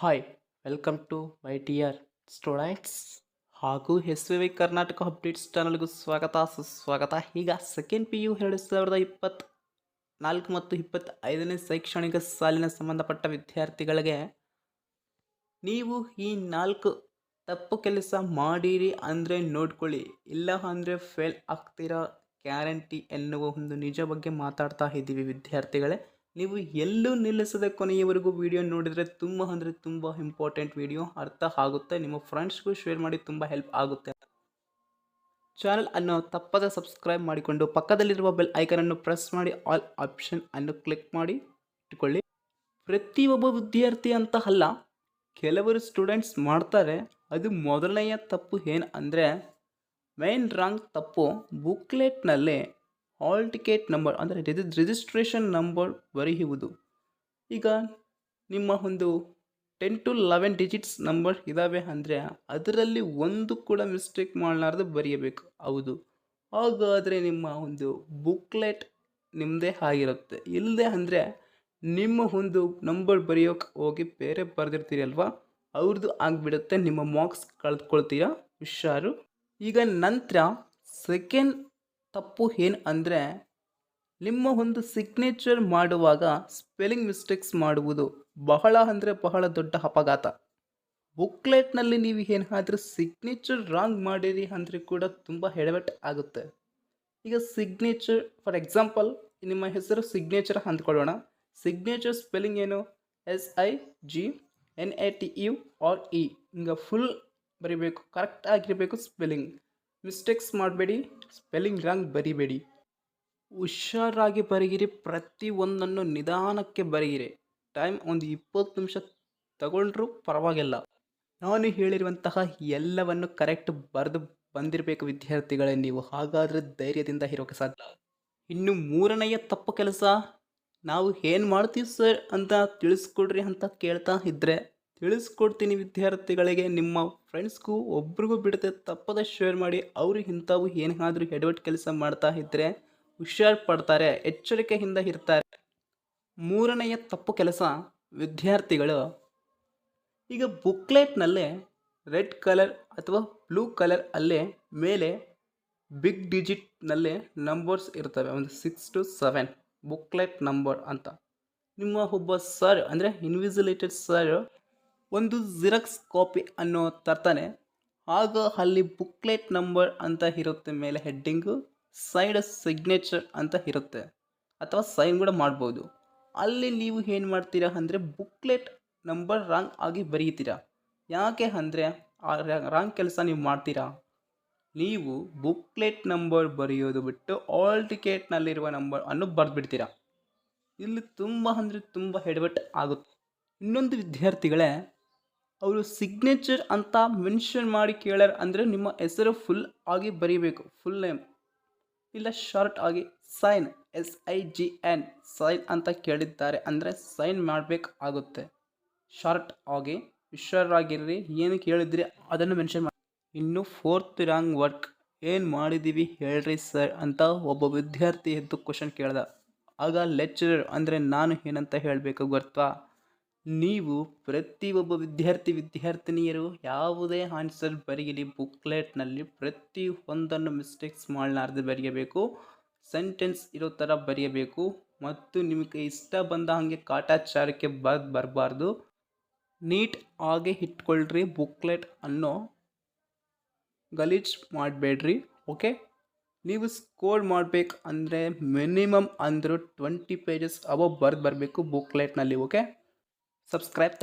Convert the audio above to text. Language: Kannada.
Hi, welcome to my dear students ಹಾಗೂ ಎಸ್.ವಿ.ವಿ ಕರ್ನಾಟಕ ಅಪ್ಡೇಟ್ಸ್ ಚಾನಲ್ಗೂ ಸುಸ್ವಾಗತ. ಈಗ ಸೆಕೆಂಡ್ PU 2024 ಮತ್ತು 25ನೇ ಶೈಕ್ಷಣಿಕ ಸಾಲಿನ ಸಂಬಂಧಪಟ್ಟ ವಿದ್ಯಾರ್ಥಿಗಳಿಗೆ ನೀವು ಈ 4 ತಪ್ಪು ಕೆಲಸ ಮಾಡಿರಿ ಅಂದರೆ ನೋಡ್ಕೊಳ್ಳಿ, ಇಲ್ಲ ಅಂದರೆ ಫೇಲ್ ಆಗ್ತೀರಾ ಗ್ಯಾರಂಟಿ ಎನ್ನುವ ಒಂದು ನಿಜ ಬಗ್ಗೆ ಮಾತಾಡ್ತಾ ಇದ್ದೀವಿ ವಿದ್ಯಾರ್ಥಿಗಳೇ. ನೀವು ಎಲ್ಲೂ ನಿಲ್ಲಿಸದೆ ಕೊನೆಯವರೆಗೂ ವಿಡಿಯೋ ನೋಡಿದರೆ ತುಂಬ ಅಂದರೆ ತುಂಬ ಇಂಪಾರ್ಟೆಂಟ್ ವಿಡಿಯೋ, ಅರ್ಥ ಆಗುತ್ತೆ. ನಿಮ್ಮ ಫ್ರೆಂಡ್ಸ್ಗೂ ಶೇರ್ ಮಾಡಿ, ತುಂಬ ಹೆಲ್ಪ್ ಆಗುತ್ತೆ. ಚಾನಲ್ ಅನ್ನು ತಪ್ಪದೆ ಸಬ್ಸ್ಕ್ರೈಬ್ ಮಾಡಿಕೊಂಡು ಪಕ್ಕದಲ್ಲಿರುವ ಬೆಲ್ ಐಕನನ್ನು ಪ್ರೆಸ್ ಮಾಡಿ ಆಲ್ ಆಪ್ಷನ್ ಅನ್ನು ಕ್ಲಿಕ್ ಮಾಡಿ ಇಟ್ಕೊಳ್ಳಿ. ಪ್ರತಿಯೊಬ್ಬ ವಿದ್ಯಾರ್ಥಿ ಅಂತ ಅಲ್ಲ, ಕೆಲವರು ಸ್ಟೂಡೆಂಟ್ಸ್ ಮಾಡ್ತಾರೆ. ಅದು ಮೊದಲನೆಯ ತಪ್ಪು ಏನು ಅಂದರೆ, ಮೇನ್ ರಾಂಗ್ ತಪ್ಪು ಬುಕ್ಲೆಟ್ನಲ್ಲಿ ಹಾಲ್ ಟಿಕೆಟ್ ನಂಬರ್ ಅಂದರೆ ರಿಜಿಸ್ಟ್ರೇಷನ್ ನಂಬರ್ ಬರೆಯುವುದು. ಈಗ ನಿಮ್ಮ ಒಂದು 10 to 11 ಡಿಜಿಟ್ಸ್ ನಂಬರ್ ಇದ್ದಾವೆ ಅಂದರೆ ಅದರಲ್ಲಿ ಒಂದು ಕೂಡ ಮಿಸ್ಟೇಕ್ ಮಾಡಲಾರ್ದು ಬರೆಯಬೇಕು. ಹೌದು, ಹಾಗಾದರೆ ನಿಮ್ಮ ಒಂದು ಬುಕ್ಲೆಟ್ ನಿಮ್ಮದೇ ಆಗಿರುತ್ತೆ. ಇಲ್ಲದೆ ಅಂದರೆ ನಿಮ್ಮ ಒಂದು ನಂಬರ್ ಬರೆಯೋಕೆ ಹೋಗಿ ಬೇರೆ ಬರೆದಿರ್ತೀರಿ ಅಲ್ವಾ, ಅವ್ರದ್ದು ಆಗಿಬಿಡುತ್ತೆ, ನಿಮ್ಮ ಮಾರ್ಕ್ಸ್ ಕಳೆದುಕೊಳ್ತೀರಾ, ಹುಷಾರು. ಈಗ ನಂತರ ಸೆಕೆಂಡ್ ತಪ್ಪು ಏನು ಅಂದರೆ, ನಿಮ್ಮ ಒಂದು ಸಿಗ್ನೇಚರ್ ಮಾಡುವಾಗ ಸ್ಪೆಲ್ಲಿಂಗ್ ಮಿಸ್ಟೇಕ್ಸ್ ಮಾಡುವುದು ಬಹಳ ಅಂದರೆ ಬಹಳ ದೊಡ್ಡ ಅಪಘಾತ. ಬುಕ್ಲೆಟ್ನಲ್ಲಿ ನೀವು ಏನಾದರೂ ಸಿಗ್ನೇಚರ್ ರಾಂಗ್ ಮಾಡಿರಿ ಅಂದರೆ ಕೂಡ ತುಂಬ ಎಡವಟ್ಟು ಆಗುತ್ತೆ. ಈಗ ಸಿಗ್ನೇಚರ್ ಫಾರ್ ಎಕ್ಸಾಂಪಲ್, ನಿಮ್ಮ ಹೆಸರು ಸಿಗ್ನೇಚರ್ ಅಂದ್ಕೊಳ್ಳೋಣ. ಸಿಗ್ನೇಚರ್ ಸ್ಪೆಲ್ಲಿಂಗ್ ಏನು? SIGNATURE. ಹಿಂಗೆ ಫುಲ್ ಬರಿಬೇಕು, ಕರೆಕ್ಟ್ ಆಗಿರಬೇಕು ಸ್ಪೆಲ್ಲಿಂಗ್. ಮಿಸ್ಟೇಕ್ಸ್ ಮಾಡಬೇಡಿ, ಸ್ಪೆಲ್ಲಿಂಗ್ ರಾಂಗ್ ಬರಿಬೇಡಿ, ಹುಷಾರಾಗಿ ಬರೆಯಿರಿ. ಪ್ರತಿಯೊಂದನ್ನು ನಿಧಾನಕ್ಕೆ ಬರೆಯಿರಿ. ಟೈಮ್ ಒಂದು 20 ನಿಮಿಷ ತಗೊಂಡ್ರೂ ಪರವಾಗಿಲ್ಲ. ನಾನು ಹೇಳಿರುವಂತಹ ಎಲ್ಲವನ್ನು ಕರೆಕ್ಟ್ ಬರೆದು ಬಂದಿರಬೇಕು ವಿದ್ಯಾರ್ಥಿಗಳೇ ನೀವು, ಹಾಗಾದರೆ ಧೈರ್ಯದಿಂದ ಇರೋಕ್ಕೆ ಸಾಧ್ಯ. ಇನ್ನು ಮೂರನೆಯ ತಪ್ಪು ಕೆಲಸ, ನಾವು ಏನು ಮಾಡ್ತೀವಿ ಸರ್ ಅಂತ ತಿಳಿಸ್ಕೊಡ್ರಿ ಅಂತ ಕೇಳ್ತಾ ಇದ್ದರೆ ತಿಳಿಸ್ಕೊಡ್ತೀನಿ ವಿದ್ಯಾರ್ಥಿಗಳಿಗೆ. ನಿಮ್ಮ ಫ್ರೆಂಡ್ಸ್ಗೂ ಒಬ್ರಿಗೂ ಬಿಡದೆ ತಪ್ಪದೆ ಶೇರ್ ಮಾಡಿ. ಅವರು ಇಂಥವು ಏನಾದರೂ ಎಡವಟ್ಟು ಕೆಲಸ ಮಾಡ್ತಾ ಇದ್ದರೆ ಹುಷಾರು ಪಡ್ತಾರೆ, ಎಚ್ಚರಿಕೆಯಿಂದ ಇರ್ತಾರೆ. ಮೂರನೆಯ ತಪ್ಪು ಕೆಲಸ ವಿದ್ಯಾರ್ಥಿಗಳು, ಈಗ ಬುಕ್ಲೆಟ್ನಲ್ಲೇ ರೆಡ್ ಕಲರ್ ಅಥವಾ ಬ್ಲೂ ಕಲರ್ ಅಲ್ಲೇ ಮೇಲೆ ಬಿಗ್ ಡಿಜಿಟ್ನಲ್ಲೇ ನಂಬರ್ಸ್ ಇರ್ತವೆ, ಒಂದು 6 to 7 ಬುಕ್ಲೆಟ್ ನಂಬರ್ ಅಂತ. ನಿಮ್ಮ ಒಬ್ಬ ಸರ್ ಅಂದರೆ ಇನ್ವಿಜಿಲೇಟೆಡ್ ಸರ್ ಒಂದು ಜಿರಾಕ್ಸ್ ಕಾಪಿ ಅನ್ನೋ ತರ್ತಾನೆ. ಆಗ ಅಲ್ಲಿ ಬುಕ್ಲೆಟ್ ನಂಬರ್ ಅಂತ ಇರುತ್ತೆ, ಮೇಲೆ ಹೆಡ್ಡಿಂಗು, ಸೈಡ್ ಸಿಗ್ನೇಚರ್ ಅಂತ ಇರುತ್ತೆ, ಅಥವಾ ಸೈನ್ ಕೂಡ ಮಾಡ್ಬೋದು. ಅಲ್ಲಿ ನೀವು ಏನು ಮಾಡ್ತೀರಾ ಅಂದರೆ ಬುಕ್ಲೆಟ್ ನಂಬರ್ ರಾಂಗ್ ಆಗಿ ಬರೀತೀರಾ. ಯಾಕೆ ಅಂದರೆ ಆ ರಾಂಗ್ ಕೆಲಸ ನೀವು ಮಾಡ್ತೀರಾ. ನೀವು ಬುಕ್ಲೆಟ್ ನಂಬರ್ ಬರೆಯೋದು ಬಿಟ್ಟು ಆಲ್ ಟಿಕೆಟ್ನಲ್ಲಿರುವ ನಂಬರ್ ಅನ್ನು ಬರೆದ್ಬಿಡ್ತೀರಾ. ಇಲ್ಲಿ ತುಂಬ ಅಂದರೆ ತುಂಬ ಎಡವಟ್ಟು ಆಗುತ್ತೆ. ಇನ್ನೊಂದು ವಿದ್ಯಾರ್ಥಿಗಳೇ, ಅವರು ಸಿಗ್ನೇಚರ್ ಅಂತ ಮೆನ್ಷನ್ ಮಾಡಿ ಕೇಳ್ಯಾರ ಅಂದರೆ ನಿಮ್ಮ ಹೆಸರು ಫುಲ್ ಆಗಿ ಬರೀಬೇಕು, ಫುಲ್ ನೇಮ್, ಇಲ್ಲ ಶಾರ್ಟ್ ಆಗಿ ಸೈನ್ SIGN ಸೈನ್ ಅಂತ ಕೇಳಿದ್ದಾರೆ ಅಂದರೆ ಸೈನ್ ಮಾಡಬೇಕಾಗುತ್ತೆ ಶಾರ್ಟ್ ಆಗಿ. ಹುಷಾರಾಗಿರ್ರಿ, ಏನು ಕೇಳಿದ್ರಿ ಅದನ್ನು ಮೆನ್ಷನ್ ಮಾಡಿ. ಇನ್ನು ಫೋರ್ತ್ ರಾಂಗ್ ವರ್ಕ್ ಏನು ಮಾಡಿದ್ದೀವಿ ಹೇಳ್ರಿ ಸರ್ ಅಂತ ಒಬ್ಬ ವಿದ್ಯಾರ್ಥಿ ಎದ್ದು ಕ್ವಶನ್ ಕೇಳ್ದ. ಆಗ ಲೆಕ್ಚರರ್ ಅಂದರೆ ನಾನು ಏನಂತ ಹೇಳಬೇಕು ಗೊತ್ತಾ, ನೀವು ಪ್ರತಿಯೊಬ್ಬ ವಿದ್ಯಾರ್ಥಿನಿಯರು ಯಾವುದೇ ಆನ್ಸರ್ ಬರೆಯಲಿ ಬುಕ್ಲೆಟ್ನಲ್ಲಿ ಪ್ರತಿ ಒಂದನ್ನು ಮಿಸ್ಟೇಕ್ಸ್ ಮಾಡಲಾರ್ದು ಬರೆಯಬೇಕು, ಸೆಂಟೆನ್ಸ್ ಇರೋ ಥರ ಬರೆಯಬೇಕು, ಮತ್ತು ನಿಮಗೆ ಇಷ್ಟ ಬಂದ ಹಾಗೆ ಕಾಟಾಚಾರಕ್ಕೆ ಬರಬಾರ್ದು. ನೀಟ್ ಆಗಿ ಇಟ್ಕೊಳ್ರಿ, ಬುಕ್ಲೆಟ್ ಅನ್ನೋ ಗಲೀಜ್ ಮಾಡಬೇಡ್ರಿ. ಓಕೆ, ನೀವು ಸ್ಕೋರ್ ಮಾಡಬೇಕು ಅಂದರೆ ಮಿನಿಮಮ್ ಅಂದರೂ 20 ಪೇಜಸ್ ಅಬವ್ ಬರೆದು ಬರಬೇಕು ಬುಕ್ಲೆಟ್ನಲ್ಲಿ. Okay, subscribe.